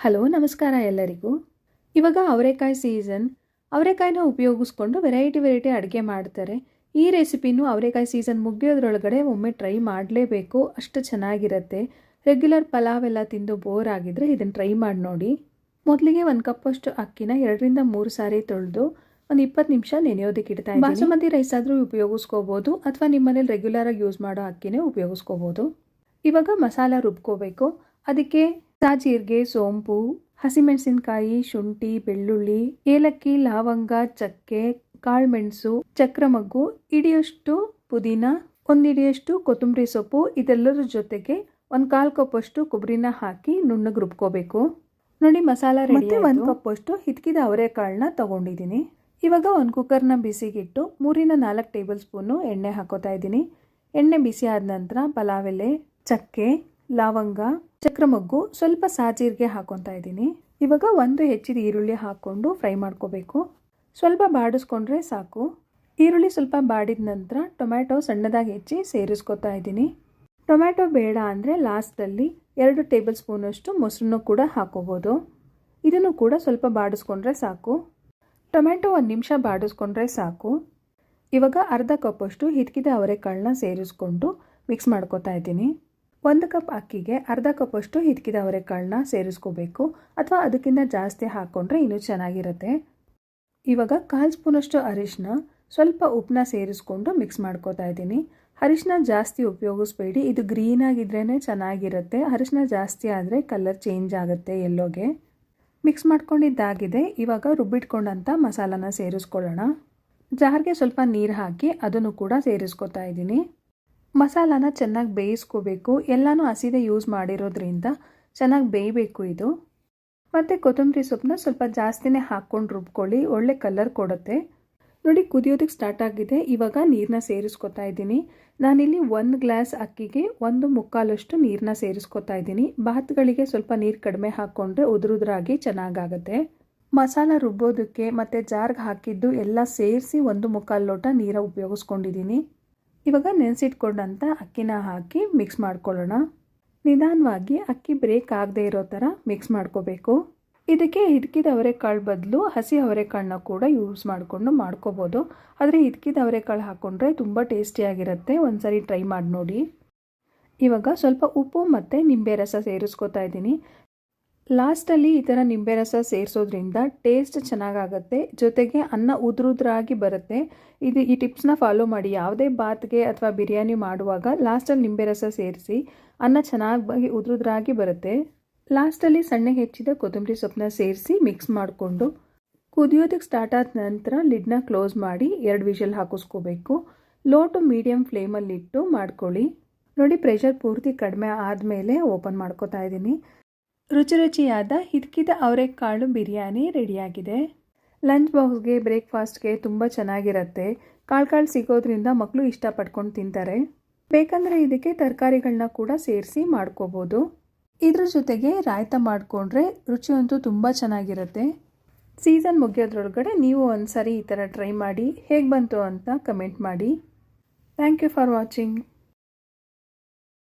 Hello ನಮಸ್ಕಾರ ಎಲ್ಲರಿಗೂ. ಇವಾಗ ಅವರೆಕಾಯಿ ಸೀಸನ್. ಅವರೆಕಾಯಿನ ಉಪಯೋಗಿಸ್ಕೊಂಡು ವೆರೈಟಿ ಅಡುಗೆ ಮಾಡ್ತಾರೆ. ಈ ರೆಸಿಪಿನೂ ಅವರೆಕಾಯಿ ಸೀಸನ್ ಮುಗಿಯೋದ್ರೊಳಗಡೆ ಒಮ್ಮೆ ಟ್ರೈ ಮಾಡಲೇಬೇಕು, ಅಷ್ಟು ಚೆನ್ನಾಗಿರುತ್ತೆ. ರೆಗ್ಯುಲರ್ ಪಲಾವ್ ಎಲ್ಲ ತಿಂದು ಬೋರ್ ಆಗಿದ್ರೆ ಇದನ್ನು ಟ್ರೈ ಮಾಡಿ ನೋಡಿ. ಮೊದಲಿಗೆ 1 ಕಪ್ಪಷ್ಟು ಅಕ್ಕಿನ 2ರಿಂದ 3 ಸಾರಿ ತೊಳೆದು ಒಂದು 20 ನಿಮಿಷ ನೆನೆಯೋದಕ್ಕೆ ಇಡ್ತಾ ಇದ್ದೀನಿ. ಬಾಸುಮತಿ ರೈಸ್ ಆದರೂ ಉಪಯೋಗಿಸ್ಕೋಬೋದು ಅಥವಾ ನಿಮ್ಮ ಮನೇಲಿ ರೆಗ್ಯುಲರಾಗಿ ಯೂಸ್ ಮಾಡೋ ಅಕ್ಕಿನೇ ಉಪಯೋಗಿಸ್ಕೋಬೋದು. ಇವಾಗ ಮಸಾಲ ರುಬ್ಕೋಬೇಕು. ಅದಕ್ಕೆ ಜೀರಿಗೆ, ಸೋಂಪು, ಹಸಿಮೆಣಸಿನಕಾಯಿ, ಶುಂಠಿ, ಬೆಳ್ಳುಳ್ಳಿ, ಏಲಕ್ಕಿ, ಲವಂಗ, ಚಕ್ಕೆ, ಕಾಳುಮೆಣಸು, ಚಕ್ರಮಗ್ಗು, ಇಡಿಯಷ್ಟು ಪುದೀನ, 1 ಇಡಿಯಷ್ಟು ಕೊತ್ತಂಬರಿ ಸೊಪ್ಪು, ಇದೆಲ್ಲರ ಜೊತೆಗೆ 1/4 ಕಪ್ಪಷ್ಟು ಕೊಬ್ಬರಿನ ಹಾಕಿ ನುಣ್ಣಗೆ ರುಬ್ಕೋಬೇಕು. ನೋಡಿ ಮಸಾಲ ರೆಡಿ. 1 ಕಪ್ಪಷ್ಟು ಹಿಚ್ಕಿದ ಅವರೆಕಾಳನ್ನ ತಗೊಂಡಿದ್ದೀನಿ. ಇವಾಗ ಒಂದು ಕುಕ್ಕರ್ನ ಬಿಸಿಗಿಟ್ಟು 3ರಿಂದ 4 ಟೇಬಲ್ ಸ್ಪೂನು ಎಣ್ಣೆ ಹಾಕೋತಾ ಇದ್ದೀನಿ. ಎಣ್ಣೆ ಬಿಸಿ ಆದ ನಂತರ ಪಲಾವ್ ಎಲೆ, ಚಕ್ಕೆ, ಲವಂಗ, ಚಕ್ರಮಗ್ಗು, ಸ್ವಲ್ಪ ಸಾಜೀರಿಗೆ ಹಾಕೊತಾ ಇದ್ದೀನಿ. ಇವಾಗ 1 ಹೆಚ್ಚಿದ ಈರುಳ್ಳಿ ಹಾಕ್ಕೊಂಡು ಫ್ರೈ ಮಾಡ್ಕೋಬೇಕು. ಸ್ವಲ್ಪ ಬಾಡಿಸ್ಕೊಂಡ್ರೆ ಸಾಕು. ಈರುಳ್ಳಿ ಸ್ವಲ್ಪ ಬಾಡಿದ ನಂತರ ಟೊಮ್ಯಾಟೊ ಸಣ್ಣದಾಗಿ ಹೆಚ್ಚಿ ಸೇರಿಸ್ಕೊತಾ ಇದ್ದೀನಿ. ಟೊಮ್ಯಾಟೊ ಬೇಡ ಅಂದರೆ ಲಾಸ್ಟಲ್ಲಿ 2 ಟೇಬಲ್ ಸ್ಪೂನಷ್ಟು ಮೊಸರನ್ನು ಕೂಡ ಹಾಕೋಬೋದು. ಇದನ್ನು ಕೂಡ ಸ್ವಲ್ಪ ಬಾಡಿಸ್ಕೊಂಡ್ರೆ ಸಾಕು. ಟೊಮ್ಯಾಟೊ 1 ನಿಮಿಷ ಬಾಡಿಸ್ಕೊಂಡ್ರೆ ಸಾಕು. ಇವಾಗ ಅರ್ಧ ಕಪ್ಪಷ್ಟು ಹಿಚ್ಕಿದ ಅವರೆಕಾಳನ್ನ ಸೇರಿಸ್ಕೊಂಡು ಮಿಕ್ಸ್ ಮಾಡ್ಕೋತಾ ಇದ್ದೀನಿ. 1 ಕಪ್ ಅಕ್ಕಿಗೆ ಅರ್ಧ ಕಪ್ಪಷ್ಟು ಹಿಚ್ಕಿದ ಅವರೆಕಾಳನ್ನ ಸೇರಿಸ್ಕೋಬೇಕು, ಅಥವಾ ಅದಕ್ಕಿಂತ ಜಾಸ್ತಿ ಹಾಕ್ಕೊಂಡ್ರೆ ಇನ್ನೂ ಚೆನ್ನಾಗಿರುತ್ತೆ. ಇವಾಗ 1/4 ಸ್ಪೂನಷ್ಟು ಅರಿಶಿನ, ಸ್ವಲ್ಪ ಉಪ್ಪನ್ನ ಸೇರಿಸ್ಕೊಂಡು ಮಿಕ್ಸ್ ಮಾಡ್ಕೋತಾ ಇದ್ದೀನಿ. ಅರಿಶಿನ ಜಾಸ್ತಿ ಉಪಯೋಗಿಸ್ಬೇಡಿ, ಇದು ಗ್ರೀನ್ ಆಗಿದ್ರೇ ಚೆನ್ನಾಗಿರುತ್ತೆ. ಅರಿಶಿನ ಜಾಸ್ತಿ ಆದರೆ ಕಲರ್ ಚೇಂಜ್ ಆಗುತ್ತೆ ಎಲ್ಲೋಗೆ. ಮಿಕ್ಸ್ ಮಾಡ್ಕೊಂಡಿದ್ದಾಗಿದೆ. ಇವಾಗ ರುಬ್ಬಿಟ್ಕೊಂಡಂಥ ಮಸಾಲಾನ ಸೇರಿಸ್ಕೊಳ್ಳೋಣ. ಜಾರ್ಗೆ ಸ್ವಲ್ಪ ನೀರು ಹಾಕಿ ಅದನ್ನು ಕೂಡ ಸೇರಿಸ್ಕೊತಾ ಇದ್ದೀನಿ. ಮಸಾಲಾನ ಚೆನ್ನಾಗಿ ಬೇಯಿಸ್ಕೋಬೇಕು. ಎಲ್ಲನೂ ಹಸಿದೆ ಯೂಸ್ ಮಾಡಿರೋದ್ರಿಂದ ಚೆನ್ನಾಗಿ ಬೇಯಬೇಕು ಇದು. ಮತ್ತು ಕೊತ್ತಂಬರಿ ಸೊಪ್ಪನ್ನ ಸ್ವಲ್ಪ ಜಾಸ್ತಿನೇ ಹಾಕ್ಕೊಂಡು ರುಬ್ಕೊಳ್ಳಿ, ಒಳ್ಳೆ ಕಲರ್ ಕೊಡುತ್ತೆ. ನೋಡಿ ಕುದಿಯೋದಕ್ಕೆ ಸ್ಟಾರ್ಟ್ ಆಗಿದೆ. ಇವಾಗ ನೀರನ್ನ ಸೇರಿಸ್ಕೊತಾ ಇದ್ದೀನಿ. ನಾನಿಲ್ಲಿ 1 ಗ್ಲಾಸ್ ಅಕ್ಕಿಗೆ 1/4 ನೀರನ್ನ ಸೇರಿಸ್ಕೊತಾ ಇದ್ದೀನಿ. ಭಾತ್ಗಳಿಗೆ ಸ್ವಲ್ಪ ನೀರು ಕಡಿಮೆ ಹಾಕ್ಕೊಂಡ್ರೆ ಉದುರಾಗಿ ಚೆನ್ನಾಗಾಗುತ್ತೆ. ಮಸಾಲ ರುಬ್ಬೋದಕ್ಕೆ ಮತ್ತು ಜಾರ್ಗೆ ಹಾಕಿದ್ದು ಎಲ್ಲ ಸೇರಿಸಿ 1/4 ಲೋಟ ನೀರ ಉಪಯೋಗಿಸ್ಕೊಂಡಿದ್ದೀನಿ. ಇವಾಗ ನೆನೆಸಿಟ್ಕೊಂಡಂಥ ಅಕ್ಕಿನ ಹಾಕಿ ಮಿಕ್ಸ್ ಮಾಡ್ಕೊಳ್ಳೋಣ. ನಿಧಾನವಾಗಿ ಅಕ್ಕಿ ಬ್ರೇಕ್ ಆಗದೆ ಇರೋ ಥರ ಮಿಕ್ಸ್ ಮಾಡ್ಕೋಬೇಕು. ಇದಕ್ಕೆ ಹಿಚ್ಕಿದ ಅವರೆಕಾಳು ಬದಲು ಹಸಿ ಅವರೆಕಾಳನ್ನ ಕೂಡ ಯೂಸ್ ಮಾಡಿಕೊಂಡು ಮಾಡ್ಕೋಬೋದು. ಆದರೆ ಹಿಚ್ಕಿದ ಅವರೆಕಾಳು ಹಾಕ್ಕೊಂಡ್ರೆ ತುಂಬ ಟೇಸ್ಟಿಯಾಗಿರುತ್ತೆ. ಒಂದ್ಸರಿ ಟ್ರೈ ಮಾಡಿ ನೋಡಿ. ಇವಾಗ ಸ್ವಲ್ಪ ಉಪ್ಪು ಮತ್ತು ನಿಂಬೆ ರಸ ಸೇರಿಸ್ಕೊತಾ ಇದ್ದೀನಿ. ಲಾಸ್ಟಲ್ಲಿ ಈ ಥರ ನಿಂಬೆ ರಸ ಸೇರಿಸೋದ್ರಿಂದ ಟೇಸ್ಟ್ ಚೆನ್ನಾಗಾಗುತ್ತೆ. ಜೊತೆಗೆ ಅನ್ನ ಉದುರಾಗಿ ಬರುತ್ತೆ. ಈ ಟಿಪ್ಸ್ನ ಫಾಲೋ ಮಾಡಿ. ಯಾವುದೇ ಬಾತ್ಗೆ ಅಥವಾ ಬಿರಿಯಾನಿ ಮಾಡುವಾಗ ಲಾಸ್ಟಲ್ಲಿ ನಿಂಬೆ ರಸ ಸೇರಿಸಿ ಅನ್ನ ಚೆನ್ನಾಗಿ ಉದುರಾಗಿ ಬರುತ್ತೆ. ಲಾಸ್ಟಲ್ಲಿ ಸಣ್ಣಗೆ ಹೆಚ್ಚಿದ ಕೊತ್ತಂಬರಿ ಸೊಪ್ಪನ್ನ ಸೇರಿಸಿ ಮಿಕ್ಸ್ ಮಾಡಿಕೊಂಡು ಕುದಿಯೋದಕ್ಕೆ ಸ್ಟಾರ್ಟ್ ಆದ ನಂತರ ಲಿಡ್ನ ಕ್ಲೋಸ್ ಮಾಡಿ 2 ವಿಷಲ್ ಹಾಕಿಸ್ಕೋಬೇಕು. ಲೋ ಟು ಮೀಡಿಯಮ್ ಫ್ಲೇಮಲ್ಲಿಟ್ಟು ಮಾಡ್ಕೊಳ್ಳಿ. ನೋಡಿ ಪ್ರೆಷರ್ ಪೂರ್ತಿ ಕಡಿಮೆ ಆದಮೇಲೆ ಓಪನ್ ಮಾಡ್ಕೋತಾ ಇದ್ದೀನಿ. ರುಚಿಯಾದ ಹಿಚ್ಕಿದ ಅವರೆಕಾಳು ಬಿರಿಯಾನಿ ರೆಡಿಯಾಗಿದೆ. ಲಂಚ್ ಬಾಕ್ಸ್ಗೆ, ಬ್ರೇಕ್ಫಾಸ್ಟ್ಗೆ ತುಂಬ ಚೆನ್ನಾಗಿರುತ್ತೆ. ಕಾಳು ಸಿಗೋದ್ರಿಂದ ಮಕ್ಕಳು ಇಷ್ಟಪಟ್ಕೊಂಡು ತಿಂತಾರೆ. ಬೇಕಂದರೆ ಇದಕ್ಕೆ ತರಕಾರಿಗಳನ್ನ ಕೂಡ ಸೇರಿಸಿ ಮಾಡ್ಕೋಬೋದು. ಇದ್ರ ಜೊತೆಗೆ ರಾಯ್ತ ಮಾಡಿಕೊಂಡ್ರೆ ರುಚಿಯಂತೂ ತುಂಬ ಚೆನ್ನಾಗಿರುತ್ತೆ. ಸೀಸನ್ ಮುಗಿಯೋದ್ರೊಳಗಡೆ ನೀವು ಒಂದ್ಸರಿ ಈ ಥರ ಟ್ರೈ ಮಾಡಿ ಹೇಗೆ ಬಂತು ಅಂತ ಕಮೆಂಟ್ ಮಾಡಿ. Thank you for watching.